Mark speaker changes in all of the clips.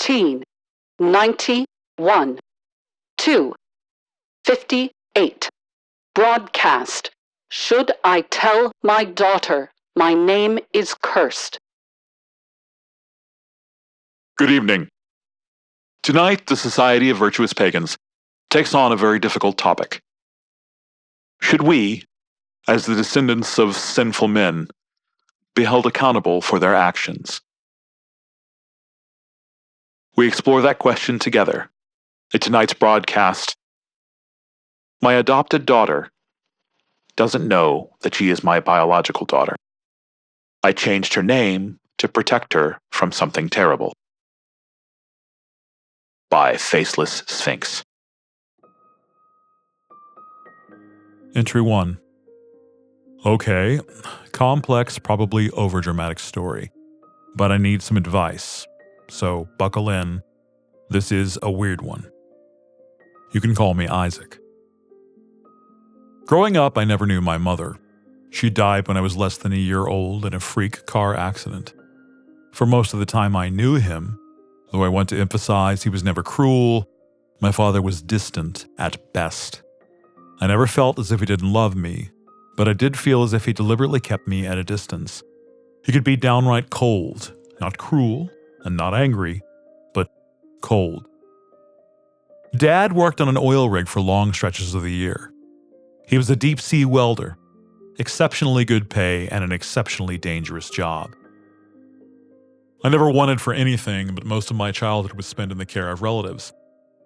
Speaker 1: 1891 2:58. Broadcast. Should I tell my daughter my name is cursed?
Speaker 2: Good evening. Tonight, the Society of Virtuous Pagans takes on a very difficult topic. Should we, as the descendants of sinful men, be held accountable for their actions? We explore that question together in tonight's broadcast. My adopted daughter doesn't know that she is my biological daughter. I changed her name to protect her from something terrible. By Faceless Sphinx.
Speaker 3: Entry 1. Okay, complex, probably overdramatic story, but I need some advice, so buckle in. This is a weird one. You can call me Isaac. Growing up, I never knew my mother. She died when I was less than a year old in a freak car accident. For most of the time I knew him, though I want to emphasize he was never cruel, my father was distant at best. I never felt as if he didn't love me, but I did feel as if he deliberately kept me at a distance. He could be downright cold, not cruel and not angry, but cold. Dad worked on an oil rig for long stretches of the year. He was a deep-sea welder, exceptionally good pay and an exceptionally dangerous job. I never wanted for anything, but most of my childhood was spent in the care of relatives.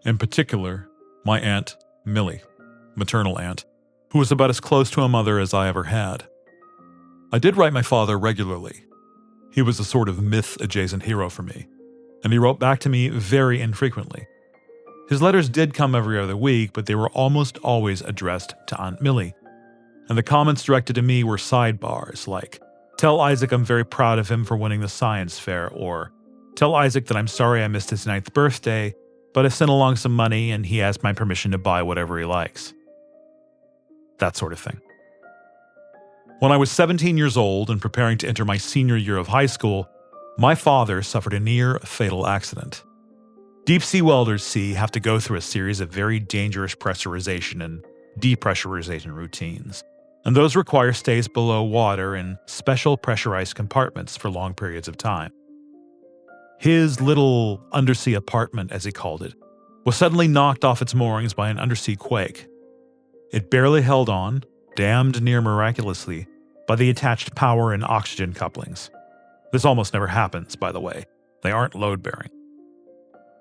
Speaker 3: In particular, my Aunt Millie, maternal aunt, who was about as close to a mother as I ever had. I did write my father regularly. He was a sort of myth-adjacent hero for me, and he wrote back to me very infrequently. His letters did come every other week, but they were almost always addressed to Aunt Millie, and the comments directed to me were sidebars like, "Tell Isaac I'm very proud of him for winning the science fair," or "Tell Isaac that I'm sorry I missed his 9th birthday, but I sent along some money and he asked my permission to buy whatever he likes." That sort of thing. When I was 17 years old and preparing to enter my senior year of high school, my father suffered a near-fatal accident. Deep-sea welders have to go through a series of very dangerous pressurization and depressurization routines, and those require stays below water in special pressurized compartments for long periods of time. His little undersea apartment, as he called it, was suddenly knocked off its moorings by an undersea quake. It barely held on, damned near miraculously, by the attached power and oxygen couplings. This almost never happens, by the way. They aren't load-bearing.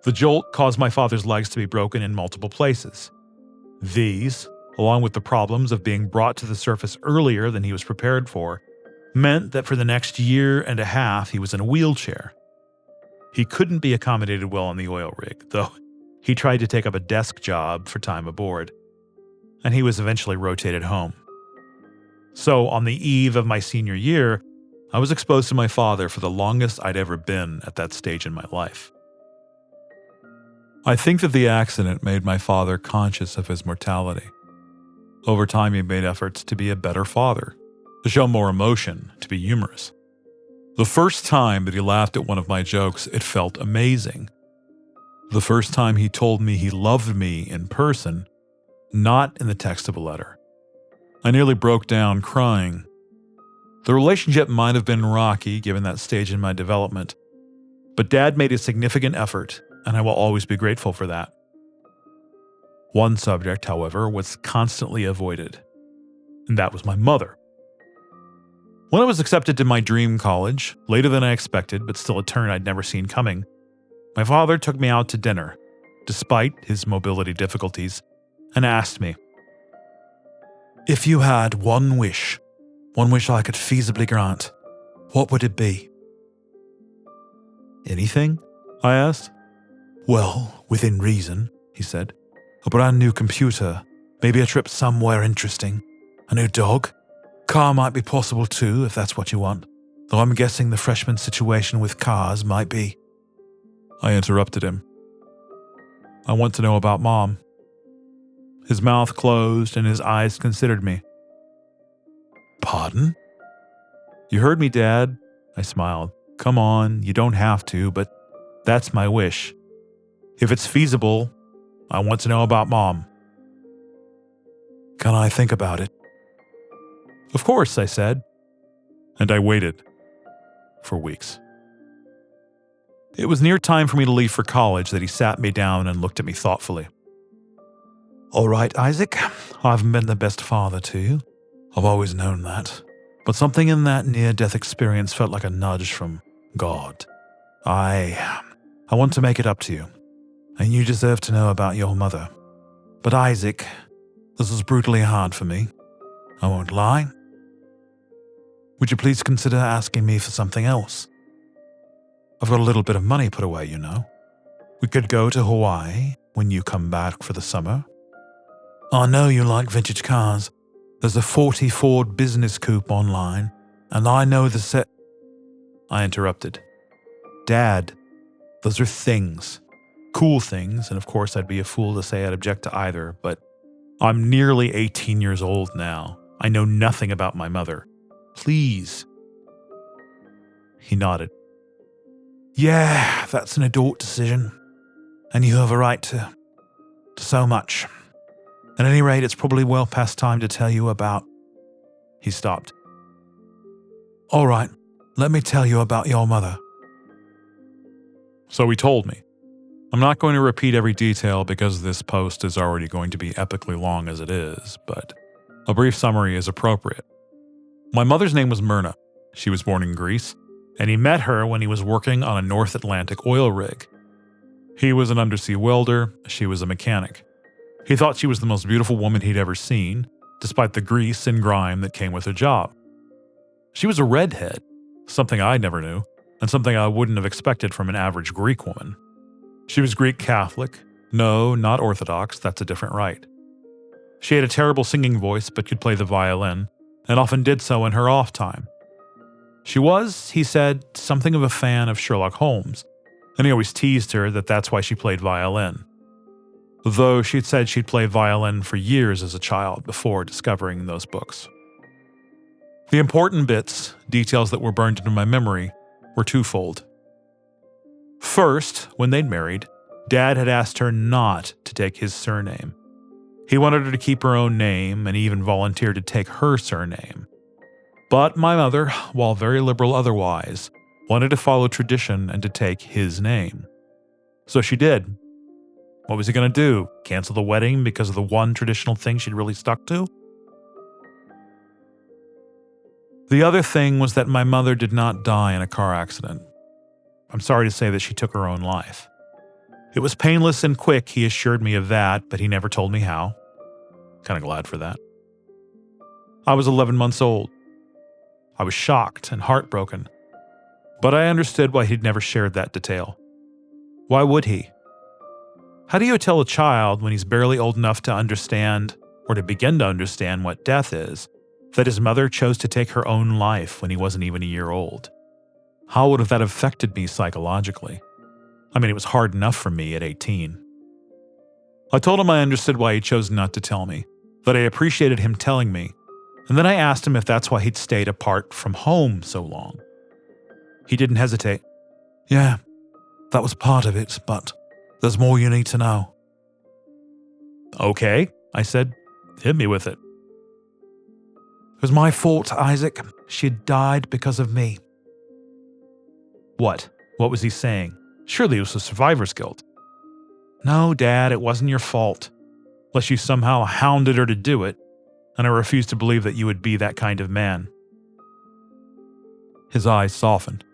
Speaker 3: The jolt caused my father's legs to be broken in multiple places. These, along with the problems of being brought to the surface earlier than he was prepared for, meant that for the next year and a half he was in a wheelchair. He couldn't be accommodated well on the oil rig, though he tried to take up a desk job for time aboard, and he was eventually rotated home. So, on the eve of my senior year, I was exposed to my father for the longest I'd ever been at that stage in my life. I think that the accident made my father conscious of his mortality. Over time, he made efforts to be a better father, to show more emotion, to be humorous. The first time that he laughed at one of my jokes, it felt amazing. The first time he told me he loved me in person, not in the text of a letter, I nearly broke down crying. The relationship might have been rocky given that stage in my development, but Dad made a significant effort, and I will always be grateful for that. One subject, however, was constantly avoided, and that was my mother. When I was accepted to my dream college, later than I expected, but still a turn I'd never seen coming, my father took me out to dinner, despite his mobility difficulties, and asked me, "If you had one wish I could feasibly grant, what would it be?" "Anything?" I asked. "Well, within reason," he said. "A brand new computer, maybe a trip somewhere interesting, a new dog. Car might be possible too, if that's what you want, though I'm guessing the freshman situation with cars might be." I interrupted him. "I want to know about Mom." His mouth closed and his eyes considered me. "Pardon?" "You heard me, Dad," I smiled. "Come on, you don't have to, but That's my wish. If it's feasible, I want to know about Mom. Can I think about it? Of course, I said. And I waited for weeks. It was near time for me to leave for college that he sat me down and looked at me thoughtfully. All right, Isaac, I haven't been the best father to you. I've always known that. But something in that near-death experience felt like a nudge from God. I want to make it up to you, and you deserve to know about your mother. But Isaac, this was brutally hard for me. I won't lie. Would you please consider asking me for something else? I've got a little bit of money put away, you know. We could go to Hawaii when you come back for the summer. I know you like vintage cars. There's a 40 Ford Business Coupe online, and I know the set... I interrupted. Dad, those are things. Cool things, and of course I'd be a fool to say I'd object to either, but I'm nearly 18 years old now. I know nothing about my mother. Please. He nodded. Yeah, that's an adult decision, and you have a right to so much. At any rate, it's probably well past time to tell you about... He stopped. All right, let me tell you about your mother. So he told me. I'm not going to repeat every detail because this post is already going to be epically long as it is, but a brief summary is appropriate. My mother's name was Myrna. She was born in Greece, and he met her when he was working on a North Atlantic oil rig. He was an undersea welder, she was a mechanic. He thought she was the most beautiful woman he'd ever seen, despite the grease and grime that came with her job. She was a redhead, something I never knew, and something I wouldn't have expected from an average Greek woman. She was Greek Catholic. No, not Orthodox, that's a different rite. She had a terrible singing voice but could play the violin, and often did so in her off time. She was, he said, something of a fan of Sherlock Holmes, and he always teased her that that's why she played violin. Though she'd said she'd played violin for years as a child before discovering those books. The important bits, details that were burned into my memory, were twofold. First, when they'd married, Dad had asked her not to take his surname. He wanted her to keep her own name and even volunteered to take her surname. But my mother, while very liberal otherwise, wanted to follow tradition and to take his name. So she did. What was he going to do? Cancel the wedding because of the one traditional thing she'd really stuck to? The other thing was that my mother did not die in a car accident. I'm sorry to say that she took her own life. It was painless and quick, he assured me of that, but he never told me how. Kind of glad for that. I was 11 months old. I was shocked and heartbroken, but I understood why he'd never shared that detail. Why would he? How do you tell a child when he's barely old enough to understand, or to begin to understand what death is, that his mother chose to take her own life when he wasn't even a year old? How would have that affected me psychologically? I mean, it was hard enough for me at 18. I told him I understood why he chose not to tell me, that I appreciated him telling me, and then I asked him if that's why he'd stayed apart from home so long. He didn't hesitate. Yeah, that was part of it, but there's more you need to know. Okay, I said. Hit me with it. It was my fault, Isaac. She had died because of me. What? What was he saying? Surely it was a survivor's guilt. No, Dad, it wasn't your fault. Unless you somehow hounded her to do it, and I refuse to believe that you would be that kind of man. His eyes softened.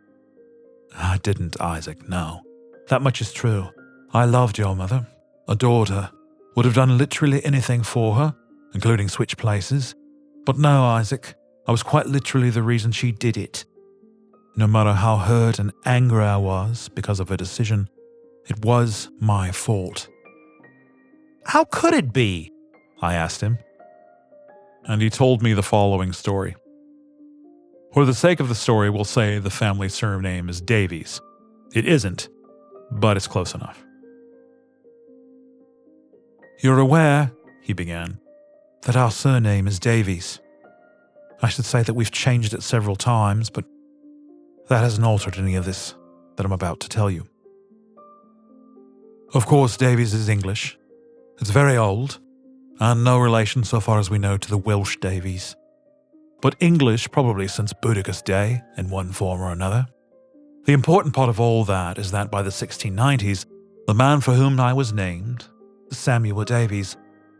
Speaker 3: I didn't, Isaac, no. That much is true. I loved your mother, adored her, would have done literally anything for her, including switch places. But no, Isaac, I was quite literally the reason she did it. No matter how hurt and angry I was because of her decision, it was my fault. How could it be? I asked him. And he told me the following story. For the sake of the story, we'll say the family surname is Davies. It isn't, but it's close enough. You're aware, he began, that our surname is Davies. I should say that we've changed it several times, but that hasn't altered any of this that I'm about to tell you. Of course, Davies is English. It's very old, and no relation so far as we know to the Welsh Davies. But English probably since Boudicca's day, in one form or another. The important part of all that is that by the 1690s, the man for whom I was named, Samuel Davies,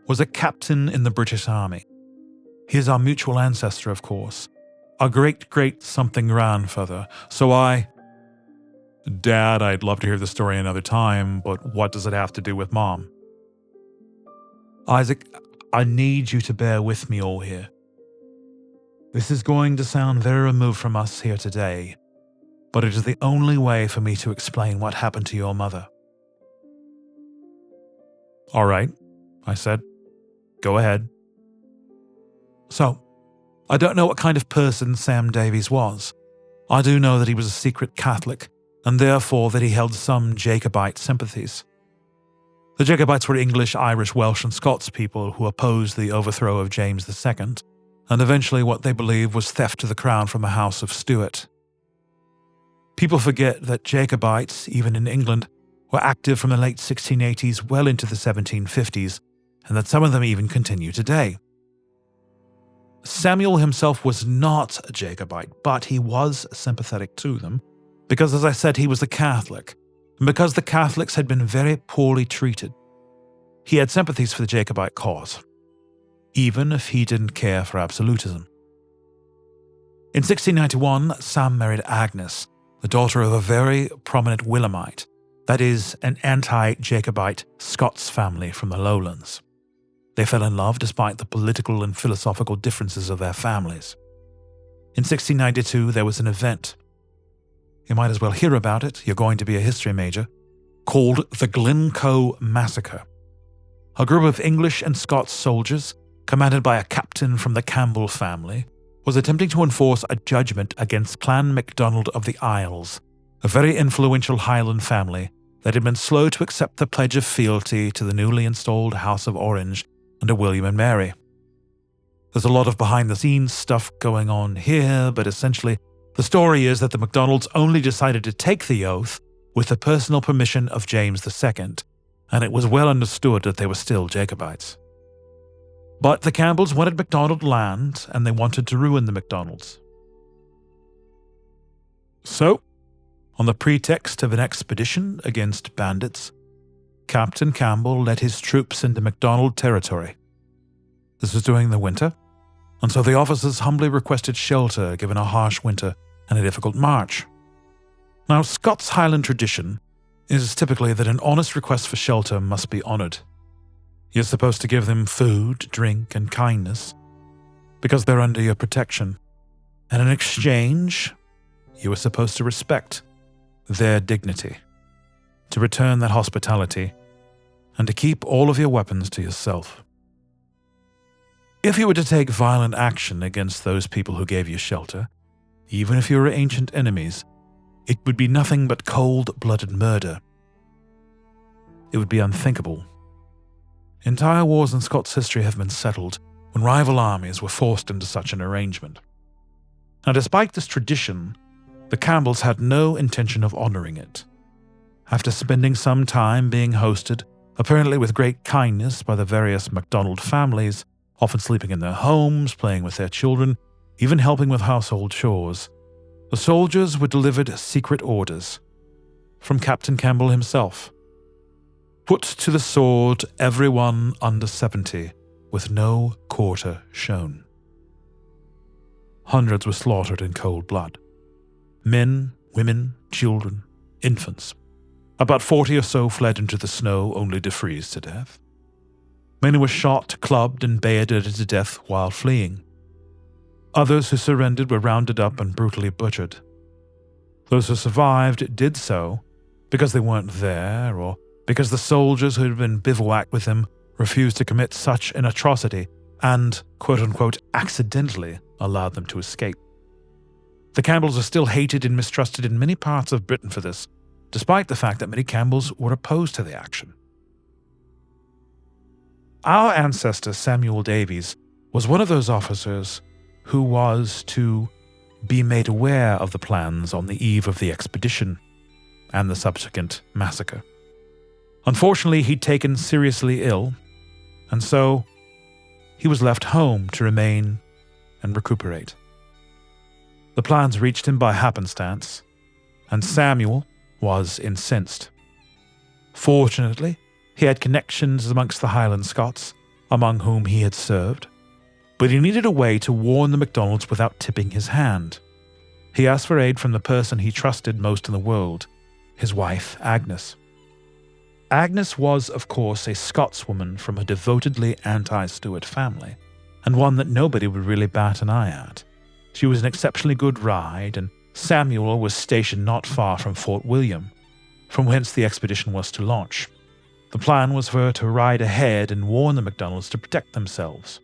Speaker 3: was a captain in the British Army. He is our mutual ancestor, of course. Our great-great-something-grandfather. So Dad, I'd love to hear the story another time, but what does it have to do with Mom? Isaac, I need you to bear with me all here. This is going to sound very removed from us here today, but it is the only way for me to explain what happened to your mother. All right, I said. Go ahead. So, I don't know what kind of person Sam Davies was. I do know that he was a secret Catholic, and therefore that he held some Jacobite sympathies. The Jacobites were English, Irish, Welsh, and Scots people who opposed the overthrow of James II, and eventually what they believed was theft to the crown from a house of Stuart. People forget that Jacobites, even in England, were active from the late 1680s well into the 1750s, and that some of them even continue today. Samuel himself was not a Jacobite, but he was sympathetic to them, because, as I said, he was a Catholic, and because the Catholics had been very poorly treated. He had sympathies for the Jacobite cause, even if he didn't care for absolutism. In 1691, Sam married Agnes, the daughter of a very prominent Williamite, that is, an anti-Jacobite Scots family from the lowlands. They fell in love despite the political and philosophical differences of their families. In 1692, there was an event. You might as well hear about it, you're going to be a history major, called the Glencoe Massacre. A group of English and Scots soldiers, commanded by a captain from the Campbell family, was attempting to enforce a judgment against Clan MacDonald of the Isles, a very influential Highland family that had been slow to accept the pledge of fealty to the newly installed House of Orange under William and Mary. There's a lot of behind-the-scenes stuff going on here, but essentially, the story is that the MacDonalds only decided to take the oath with the personal permission of James II, and it was well understood that they were still Jacobites. But the Campbells wanted MacDonald land, and they wanted to ruin the MacDonalds. So, on the pretext of an expedition against bandits, Captain Campbell led his troops into MacDonald territory. This was during the winter, and so the officers humbly requested shelter given a harsh winter and a difficult march. Now, Scots Highland tradition is typically that an honest request for shelter must be honoured. You're supposed to give them food, drink, and kindness, because they're under your protection, and in exchange, you are supposed to respect their dignity, to return that hospitality, and to keep all of your weapons to yourself. If you were to take violent action against those people who gave you shelter, even if you were ancient enemies, it would be nothing but cold-blooded murder. It would be unthinkable. Entire wars in Scots history have been settled when rival armies were forced into such an arrangement. Now, despite this tradition, the Campbells had no intention of honouring it. After spending some time being hosted, apparently with great kindness by the various MacDonald families, often sleeping in their homes, playing with their children, even helping with household chores, the soldiers were delivered secret orders from Captain Campbell himself. Put to the sword everyone under 70, with no quarter shown. Hundreds were slaughtered in cold blood. Men, women, children, infants. About 40 or so fled into the snow only to freeze to death. Many were shot, clubbed, and bayoneted to death while fleeing. Others who surrendered were rounded up and brutally butchered. Those who survived did so because they weren't there, or because the soldiers who had been bivouacked with them refused to commit such an atrocity and, quote-unquote, accidentally allowed them to escape. The Campbells are still hated and mistrusted in many parts of Britain for this, despite the fact that many Campbells were opposed to the action. Our ancestor Samuel Davies was one of those officers who was to be made aware of the plans on the eve of the expedition and the subsequent massacre. Unfortunately, he'd taken seriously ill, and so he was left home to remain and recuperate. The plans reached him by happenstance, and Samuel was incensed. Fortunately, he had connections amongst the Highland Scots, among whom he had served, but he needed a way to warn the MacDonalds without tipping his hand. He asked for aid from the person he trusted most in the world, his wife, Agnes. Agnes was, of course, a Scotswoman from a devotedly anti-Stuart family, and one that nobody would really bat an eye at. She was an exceptionally good ride, and Samuel was stationed not far from Fort William, from whence the expedition was to launch. The plan was for her to ride ahead and warn the MacDonalds to protect themselves.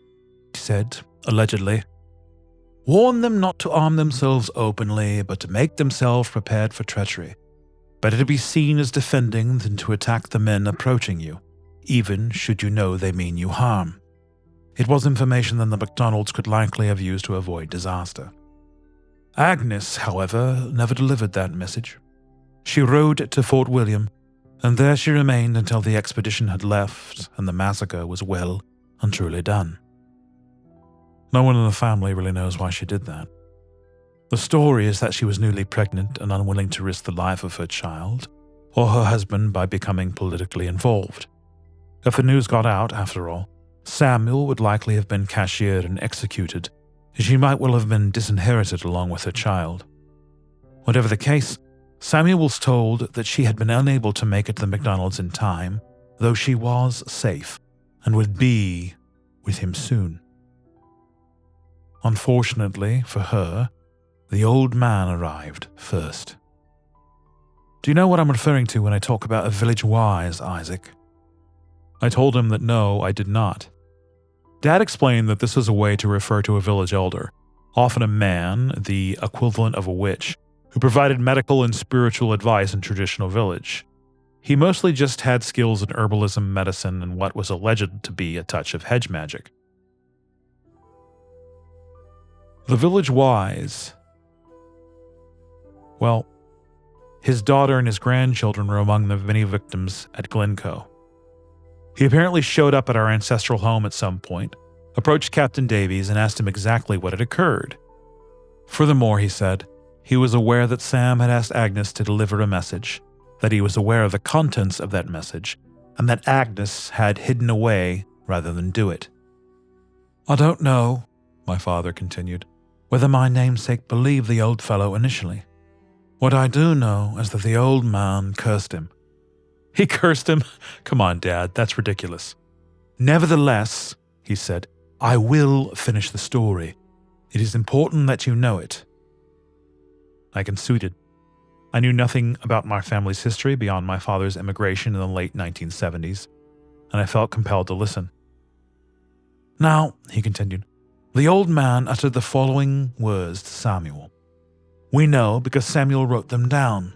Speaker 3: He said, allegedly, "Warn them not to arm themselves openly, but to make themselves prepared for treachery. Better to be seen as defending than to attack the men approaching you, even should you know they mean you harm." It was information that the MacDonalds could likely have used to avoid disaster. Agnes, however, never delivered that message. She rode to Fort William, and there she remained until the expedition had left and the massacre was well and truly done. No one in the family really knows why she did that. The story is that she was newly pregnant and unwilling to risk the life of her child or her husband by becoming politically involved. If the news got out, after all, Samuel would likely have been cashiered and executed, and she might well have been disinherited along with her child. Whatever the case, Samuel was told that she had been unable to make it to the MacDonalds in time, though she was safe and would be with him soon. Unfortunately for her, the old man arrived first. Do you know what I'm referring to when I talk about a village wise, Isaac? I told him that no, I did not. Dad explained that this was a way to refer to a village elder, often a man, the equivalent of a witch, who provided medical and spiritual advice in traditional village. He mostly just had skills in herbalism, medicine, and what was alleged to be a touch of hedge magic. The village wise. Well, his daughter and his grandchildren were among the many victims at Glencoe. He apparently showed up at our ancestral home at some point, approached Captain Davies and asked him exactly what had occurred. Furthermore, he said, he was aware that Sam had asked Agnes to deliver a message, that he was aware of the contents of that message, and that Agnes had hidden away rather than do it. "I don't know," my father continued, "whether my namesake believed the old fellow initially. What I do know is that the old man cursed him." He cursed him? Come on, Dad, that's ridiculous. "Nevertheless," he said, "I will finish the story. It is important that you know it." I conceded. I knew nothing about my family's history beyond my father's immigration in the late 1970s, and I felt compelled to listen. "Now," he continued, "the old man uttered the following words to Samuel. We know because Samuel wrote them down.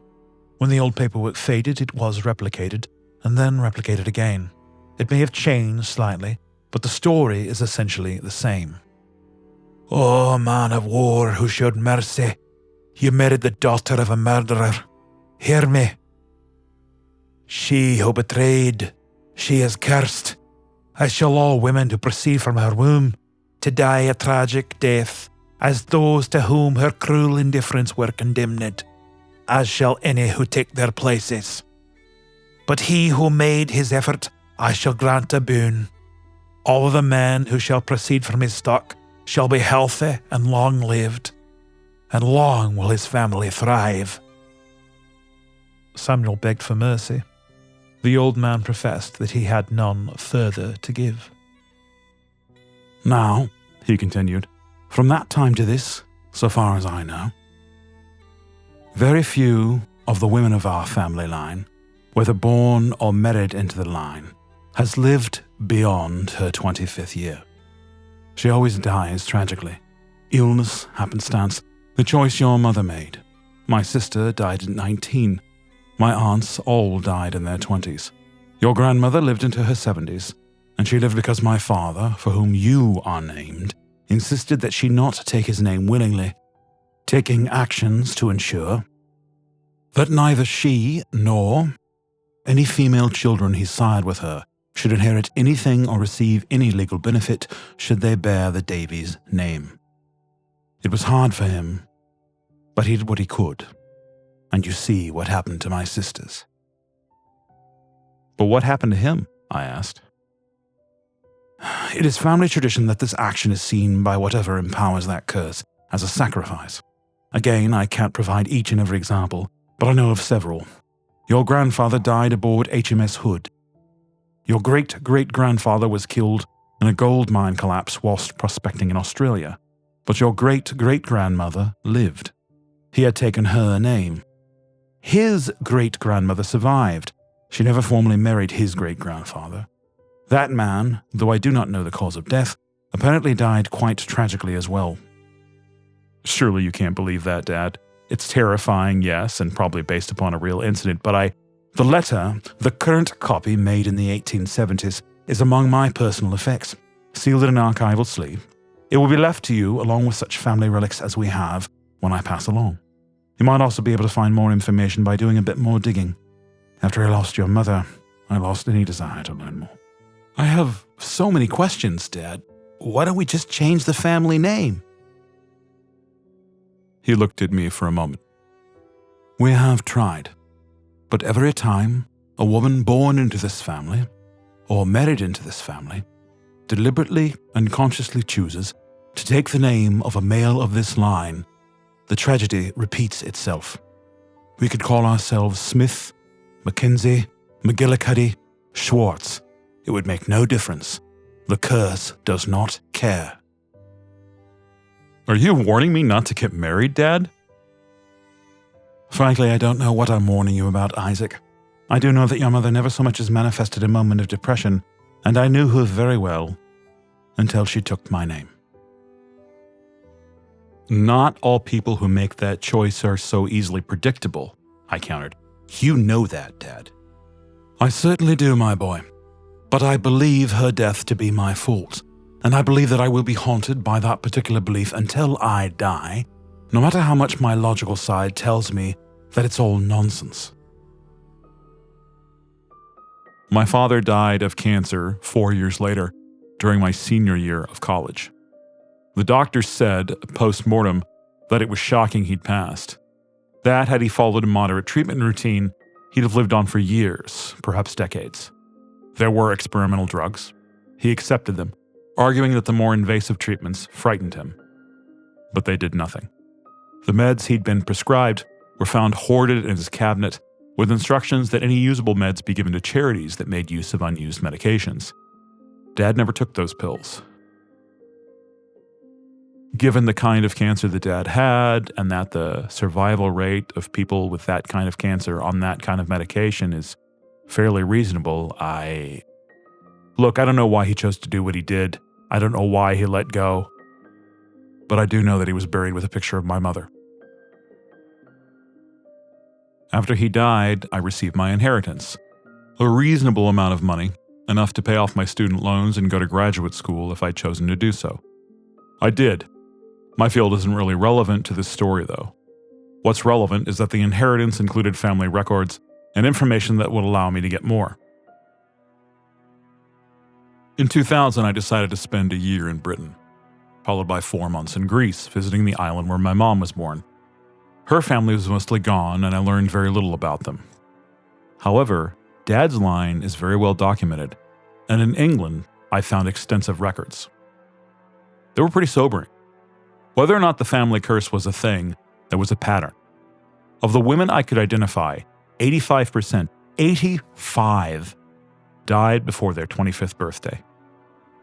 Speaker 3: When the old paperwork faded, it was replicated, and then replicated again. It may have changed slightly, but the story is essentially the same. "O man of war who showed mercy, you married the daughter of a murderer. Hear me. She who betrayed, she is cursed, as shall all women who proceed from her womb, to die a tragic death, as those to whom her cruel indifference were condemned, as shall any who take their places. But he who made his effort, I shall grant a boon. All the men who shall proceed from his stock shall be healthy and long-lived, and long will his family thrive." Samuel begged for mercy. The old man professed that he had none further to give. "Now," he continued, "from that time to this, so far as I know, very few of the women of our family line, whether born or married into the line, has lived beyond her 25th year. She always dies tragically. Illness, happenstance, the choice your mother made. My sister died at 19. My aunts all died in their 20s. Your grandmother lived into her 70s, and she lived because my father, for whom you are named, insisted that she not take his name willingly, taking actions to ensure that neither she nor
Speaker 4: Any female children he sired with her should inherit anything or receive any legal benefit should they bear the Davies name. It was hard for him, but he did what he could, and you see what happened to my sisters."
Speaker 3: But what happened to him? I asked.
Speaker 4: "It is family tradition that this action is seen by whatever empowers that curse as a sacrifice. Again, I can't provide each and every example, but I know of several. Your grandfather died aboard HMS Hood. Your great-great-grandfather was killed in a gold mine collapse whilst prospecting in Australia, but your great-great-grandmother lived. He had taken her name. His great-grandmother survived. She never formally married his great-grandfather. That man, though I do not know the cause of death, apparently died quite tragically as well."
Speaker 3: Surely you can't believe that, Dad. It's terrifying, yes, and probably based upon a real incident, but
Speaker 4: The letter, the current copy made in the 1870s, is among my personal effects, sealed in an archival sleeve. It will be left to you along with such family relics as we have when I pass along. You might also be able to find more information by doing a bit more digging. After I lost your mother, I lost any desire to learn more." "I have so many questions, Dad. Why don't we just change the family name?"
Speaker 3: He looked at me for a moment.
Speaker 4: "We have tried. But every time a woman born into this family, or married into this family, deliberately and consciously chooses to take the name of a male of this line, the tragedy repeats itself. We could call ourselves Smith, Mackenzie, McGillicuddy, Schwartz. It would make no difference. The curse does not care."
Speaker 3: Are you warning me not to get married, Dad?
Speaker 4: "Frankly, I don't know what I'm warning you about, Isaac. I do know that your mother never so much as manifested a moment of depression, and I knew her very well until she took my name."
Speaker 3: Not all people who make that choice are so easily predictable, I countered. You know that, Dad.
Speaker 4: "I certainly do, my boy. But I believe her death to be my fault, and I believe that I will be haunted by that particular belief until I die, no matter how much my logical side tells me that it's all nonsense."
Speaker 3: My father died of cancer 4 years later, during my senior year of college. The doctor said, post-mortem, that it was shocking he'd passed. That had he followed a moderate treatment routine, he'd have lived on for years, perhaps decades. There were experimental drugs. He accepted them, arguing that the more invasive treatments frightened him. But they did nothing. The meds he'd been prescribed were found hoarded in his cabinet, with instructions that any usable meds be given to charities that made use of unused medications. Dad never took those pills. Given the kind of cancer that Dad had, and that the survival rate of people with that kind of cancer on that kind of medication is fairly reasonable, Look, I don't know why he chose to do what he did. I don't know why he let go. But I do know that he was buried with a picture of my mother. After he died, I received my inheritance. A reasonable amount of money, enough to pay off my student loans and go to graduate school if I'd chosen to do so. I did. My field isn't really relevant to this story, though. What's relevant is that the inheritance included family records and information that would allow me to get more. In 2000, I decided to spend a year in Britain, followed by 4 months in Greece, visiting the island where my mom was born. Her family was mostly gone, and I learned very little about them. However, Dad's line is very well documented, and in England, I found extensive records. They were pretty sobering. Whether or not the family curse was a thing, there was a pattern. Of the women I could identify, 85%, 85, died before their 25th birthday.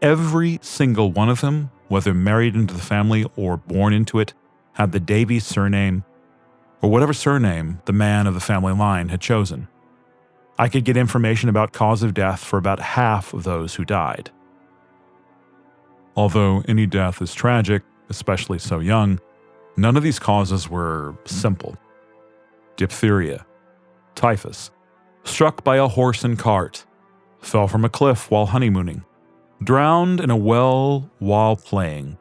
Speaker 3: Every single one of them, whether married into the family or born into it, had the Davies surname, or whatever surname the man of the family line had chosen. I could get information about cause of death for about half of those who died. Although any death is tragic, especially so young, none of these causes were simple. Diphtheria, typhus, struck by a horse and cart, fell from a cliff while honeymooning, drowned in a well while playing.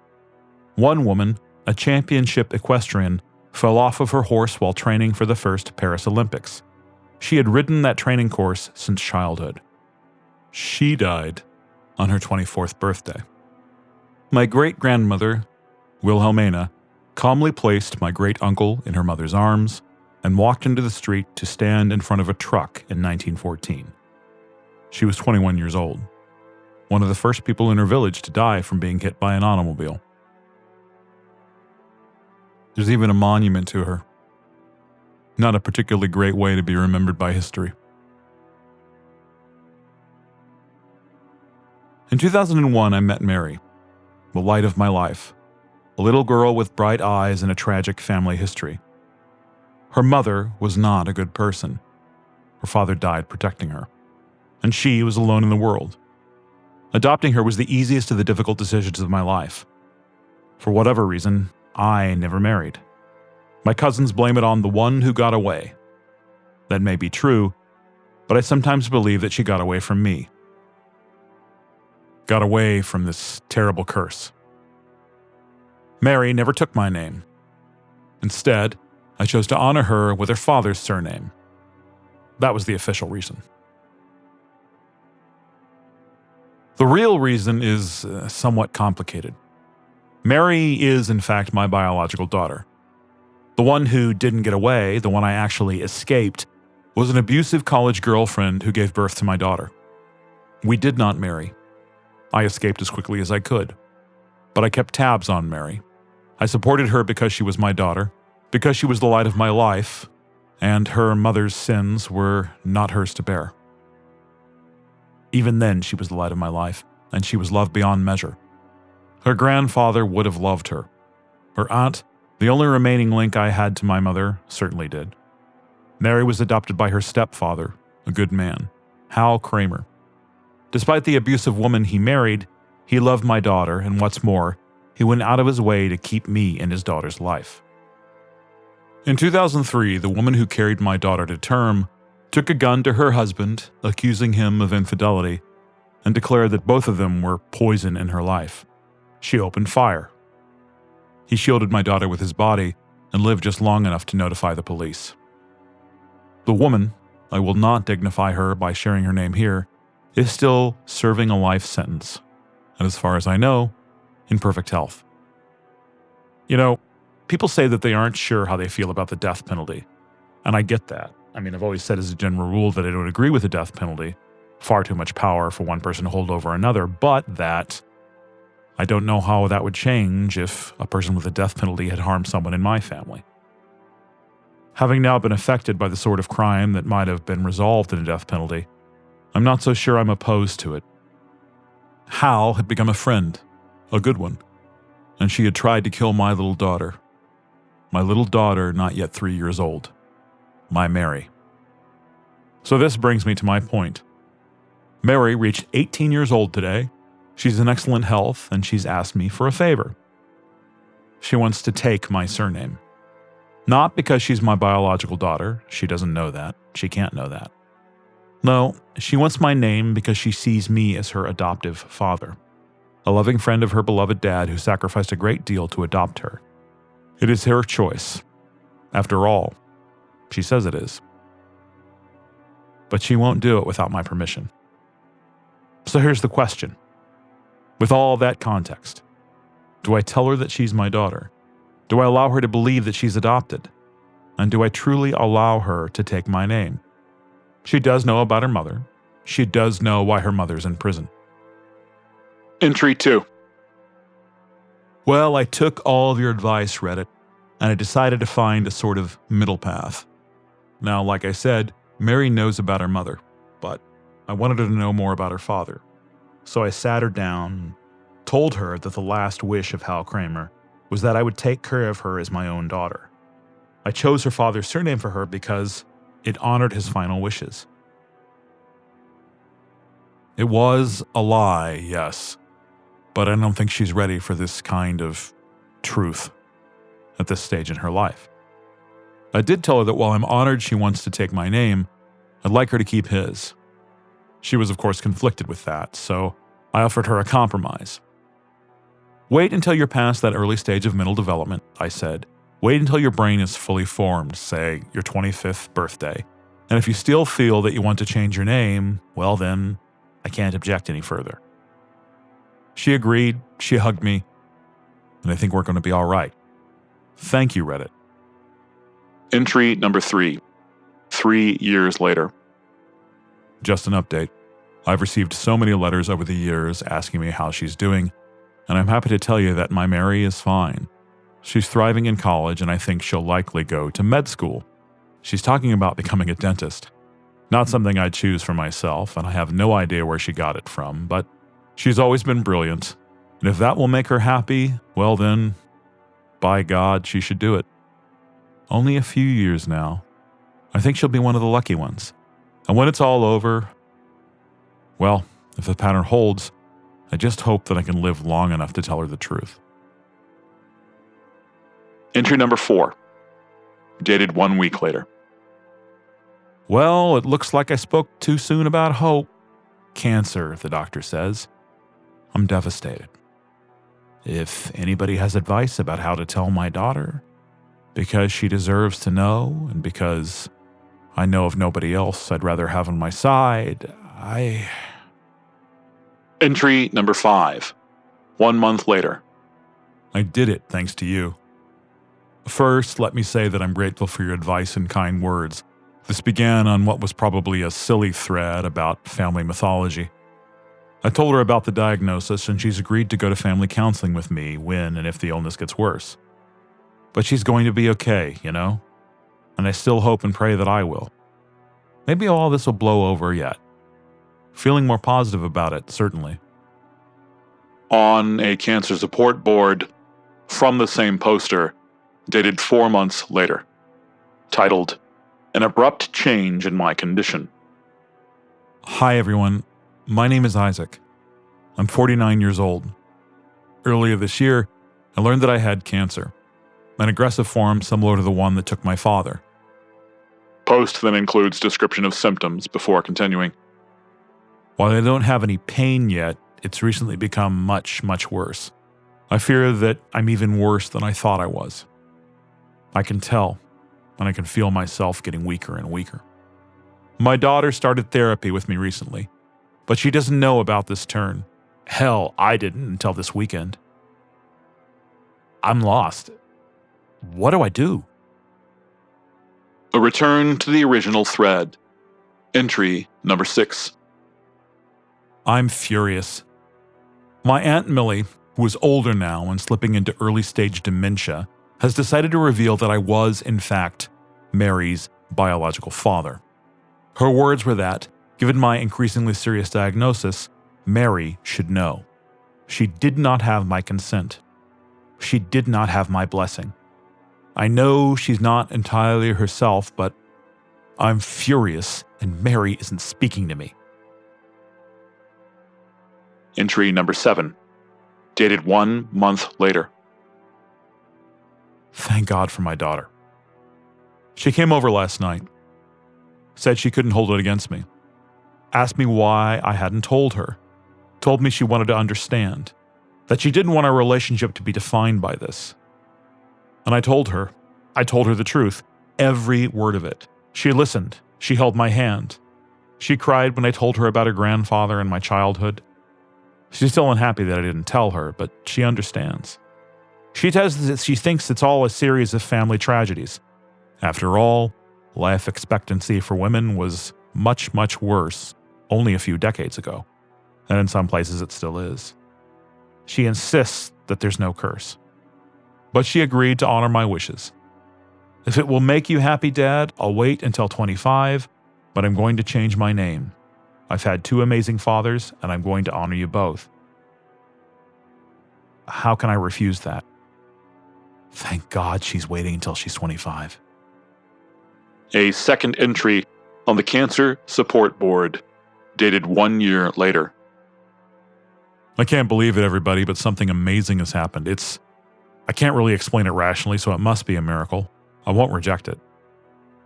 Speaker 3: One woman, a championship equestrian, fell off of her horse while training for the first Paris Olympics. She had ridden that training course since childhood. She died on her 24th birthday. My great-grandmother, Wilhelmina, calmly placed my great-uncle in her mother's arms and walked into the street to stand in front of a truck in 1914. She was 21 years old, one of the first people in her village to die from being hit by an automobile. There's even a monument to her. Not a particularly great way to be remembered by history. In 2001, I met Mary, the light of my life, a little girl with bright eyes and a tragic family history. Her mother was not a good person. Her father died protecting her, and she was alone in the world. Adopting her was the easiest of the difficult decisions of my life. For whatever reason, I never married. My cousins blame it on the one who got away. That may be true, but I sometimes believe that she got away from me. Got away from this terrible curse. Mary never took my name. Instead, I chose to honor her with her father's surname. That was the official reason. The real reason is somewhat complicated. Mary is, in fact, my biological daughter. The one who didn't get away, the one I actually escaped, was an abusive college girlfriend who gave birth to my daughter. We did not marry. I escaped as quickly as I could. But I kept tabs on Mary. I supported her because she was my daughter, because she was the light of my life, and her mother's sins were not hers to bear. Even then, she was the light of my life, and she was loved beyond measure. Her grandfather would have loved her. Her aunt, the only remaining link I had to my mother, certainly did. Mary was adopted by her stepfather, a good man, Hal Kramer. Despite the abusive woman he married, he loved my daughter, and what's more, he went out of his way to keep me in his daughter's life. In 2003, the woman who carried my daughter to term took a gun to her husband, accusing him of infidelity, and declared that both of them were poison in her life. She opened fire. He shielded my daughter with his body and lived just long enough to notify the police. The woman, I will not dignify her by sharing her name here, is still serving a life sentence, and as far as I know, in perfect health. You know, people say that they aren't sure how they feel about the death penalty, and I get that. I mean, I've always said as a general rule that I don't agree with the death penalty. Far too much power for one person to hold over another, but that I don't know how that would change if a person with a death penalty had harmed someone in my family. Having now been affected by the sort of crime that might have been resolved in a death penalty, I'm not so sure I'm opposed to it. Hal had become a friend, a good one, and she had tried to kill my little daughter. My little daughter, not yet 3 years old. My Mary. So this brings me to my point. Mary reached 18 years old today. She's in excellent health, and she's asked me for a favor. She wants to take my surname. Not because she's my biological daughter. She doesn't know that. She can't know that. No, she wants my name because she sees me as her adoptive father, a loving friend of her beloved dad who sacrificed a great deal to adopt her. It is her choice. After all, she says it is. But she won't do it without my permission. So here's the question. With all that context, do I tell her that she's my daughter? Do I allow her to believe that she's adopted? And do I truly allow her to take my name? She does know about her mother. She does know why her mother's in prison.
Speaker 2: Entry 2.
Speaker 3: Well, I took all of your advice, Reddit, and I decided to find a sort of middle path. Now, like I said, Mary knows about her mother, but I wanted her to know more about her father. So I sat her down and told her that the last wish of Hal Kramer was that I would take care of her as my own daughter. I chose her father's surname for her because it honored his final wishes. It was a lie, yes, but I don't think she's ready for this kind of truth at this stage in her life. I did tell her that while I'm honored she wants to take my name, I'd like her to keep his. She was, of course, conflicted with that, so I offered her a compromise. Wait until you're past that early stage of mental development, I said. Wait until your brain is fully formed, say your 25th birthday, And if you still feel that you want to change your name, well then, I can't object any further. She agreed, she hugged me, and I think we're going to be all right. Thank you, Reddit.
Speaker 2: Entry number 3, 3 years later.
Speaker 3: Just an update. I've received so many letters over the years asking me how she's doing, and I'm happy to tell you that my Mary is fine. She's thriving in college, and I think she'll likely go to med school. She's talking about becoming a dentist. Not something I'd choose for myself, and I have no idea where she got it from, but she's always been brilliant, and if that will make her happy, well then, by God, she should do it. Only a few years now. I think she'll be one of the lucky ones. And when it's all over, well, if the pattern holds, I just hope that I can live long enough to tell her the truth.
Speaker 2: Entry number 4, dated 1 week later.
Speaker 3: Well, it looks like I spoke too soon about hope. Cancer, the doctor says. I'm devastated. If anybody has advice about how to tell my daughter, because she deserves to know, and because I know of nobody else I'd rather have on my side,
Speaker 2: Entry number 5, 1 month later.
Speaker 3: I did it thanks to you. First, let me say that I'm grateful for your advice and kind words. This began on what was probably a silly thread about family mythology. I told her about the diagnosis, and she's agreed to go to family counseling with me when and if the illness gets worse. But she's going to be okay, you know? And I still hope and pray that I will. Maybe all this will blow over yet. Feeling more positive about it, certainly.
Speaker 2: On a cancer support board, from the same poster, dated 4 months later, titled, An Abrupt Change in My Condition.
Speaker 3: Hi everyone, my name is Isaac. I'm 49 years old. Earlier this year, I learned that I had cancer, an aggressive form similar to the one that took my father.
Speaker 2: Post then includes description of symptoms before continuing.
Speaker 3: While I don't have any pain yet, it's recently become much, much worse. I fear that I'm even worse than I thought I was. I can tell, and I can feel myself getting weaker and weaker. My daughter started therapy with me recently, but she doesn't know about this turn. Hell, I didn't until this weekend. I'm lost. What do I do?
Speaker 2: A return to the original thread. Entry number 6.
Speaker 3: I'm furious. My Aunt Millie, who is older now and slipping into early-stage dementia, has decided to reveal that I was, in fact, Mary's biological father. Her words were that, given my increasingly serious diagnosis, Mary should know. She did not have my consent. She did not have my blessing. I know she's not entirely herself, but I'm furious and Mary isn't speaking to me.
Speaker 2: Entry number 7, dated 1 month later.
Speaker 3: Thank God for my daughter. She came over last night, said she couldn't hold it against me, asked me why I hadn't told her, told me she wanted to understand, that she didn't want our relationship to be defined by this. And I told her the truth, every word of it. She listened, she held my hand. She cried when I told her about her grandfather and my childhood. She's still unhappy that I didn't tell her, but she understands. She says that she thinks it's all a series of family tragedies. After all, life expectancy for women was much, much worse only a few decades ago, and in some places it still is. She insists that there's no curse. But she agreed to honor my wishes. If it will make you happy, Dad, I'll wait until 25, but I'm going to change my name. I've had 2 amazing fathers, and I'm going to honor you both. How can I refuse that? Thank God she's waiting until she's 25.
Speaker 2: A second entry on the cancer support board, dated 1 year later.
Speaker 3: I can't believe it, everybody, but something amazing has happened. I can't really explain it rationally, so it must be a miracle. I won't reject it.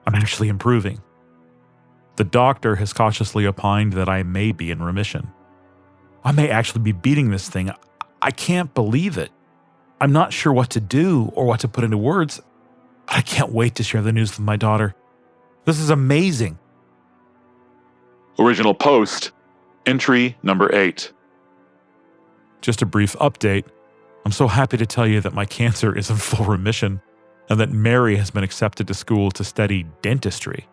Speaker 3: I'm actually improving. The doctor has cautiously opined that I may be in remission. I may actually be beating this thing. I can't believe it. I'm not sure what to do or what to put into words, but I can't wait to share the news with my daughter. This is amazing.
Speaker 2: Original post, entry number 8.
Speaker 3: Just a brief update. I'm so happy to tell you that my cancer is in full remission and that Mary has been accepted to school to study dentistry.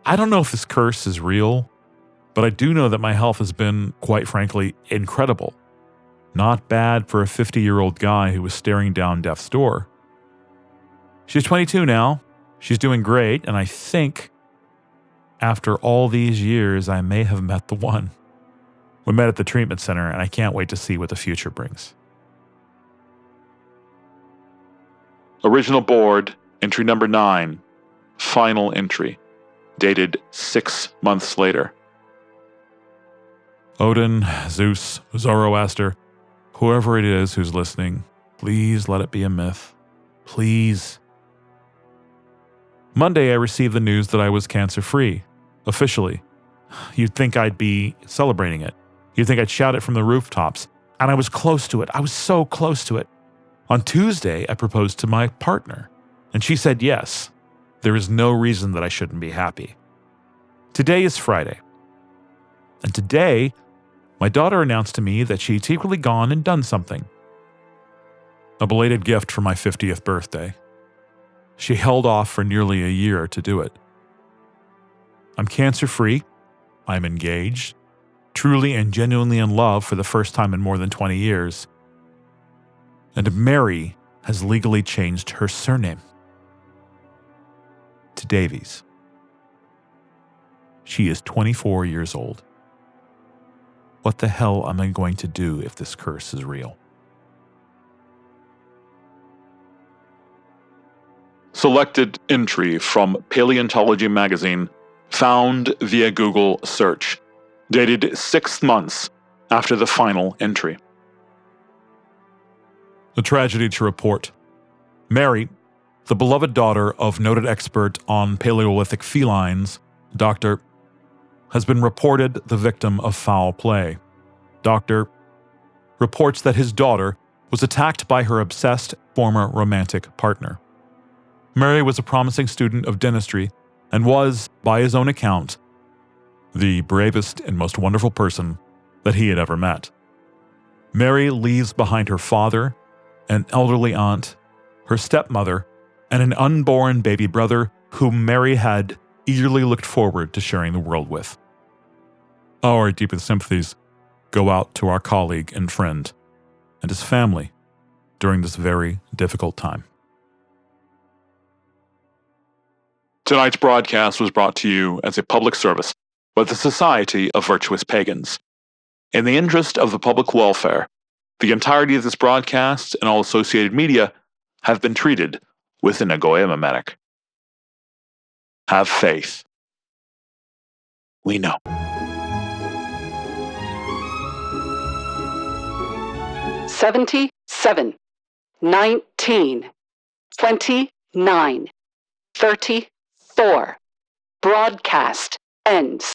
Speaker 3: I don't know if this curse is real, but I do know that my health has been, quite frankly, incredible. Not bad for a 50-year-old guy who was staring down death's door. She's 22 now. She's doing great, and I think after all these years, I may have met the one. We met at the treatment center, and I can't wait to see what the future brings.
Speaker 2: Original board, entry number 9. Final entry, dated 6 months later.
Speaker 3: Odin, Zeus, Zoroaster, whoever it is who's listening, please let it be a myth. Please. Monday, I received the news that I was cancer-free, officially. You'd think I'd be celebrating it. You'd think I'd shout it from the rooftops. And I was close to it. I was so close to it. On Tuesday, I proposed to my partner, and she said yes. There is no reason that I shouldn't be happy. Today is Friday. And today, my daughter announced to me that she'd secretly gone and done something. A belated gift for my 50th birthday. She held off for nearly a year to do it. I'm cancer-free. I'm engaged. Truly and genuinely in love for the first time in more than 20 years. And Mary has legally changed her surname to Davies. She is 24 years old. What the hell am I going to do if this curse is real?
Speaker 2: Selected entry from Paleontology magazine, found via Google search, dated 6 months after the final entry.
Speaker 3: A tragedy to report. Mary, the beloved daughter of noted expert on Paleolithic felines, Dr. has been reported the victim of foul play. Dr. reports that his daughter was attacked by her obsessed former romantic partner. Mary was a promising student of dentistry and was, by his own account, the bravest and most wonderful person that he had ever met. Mary leaves behind her father, an elderly aunt, her stepmother, and an unborn baby brother whom Mary had eagerly looked forward to sharing the world with. Our deepest sympathies go out to our colleague and friend and his family during this very difficult time.
Speaker 2: Tonight's broadcast was brought to you as a public service by the Society of Virtuous Pagans. In the interest of the public welfare, the entirety of this broadcast and all associated media have been treated with an Agoya mimetic. Have faith. We know.
Speaker 1: $77, $19, $29, $34. Broadcast ends.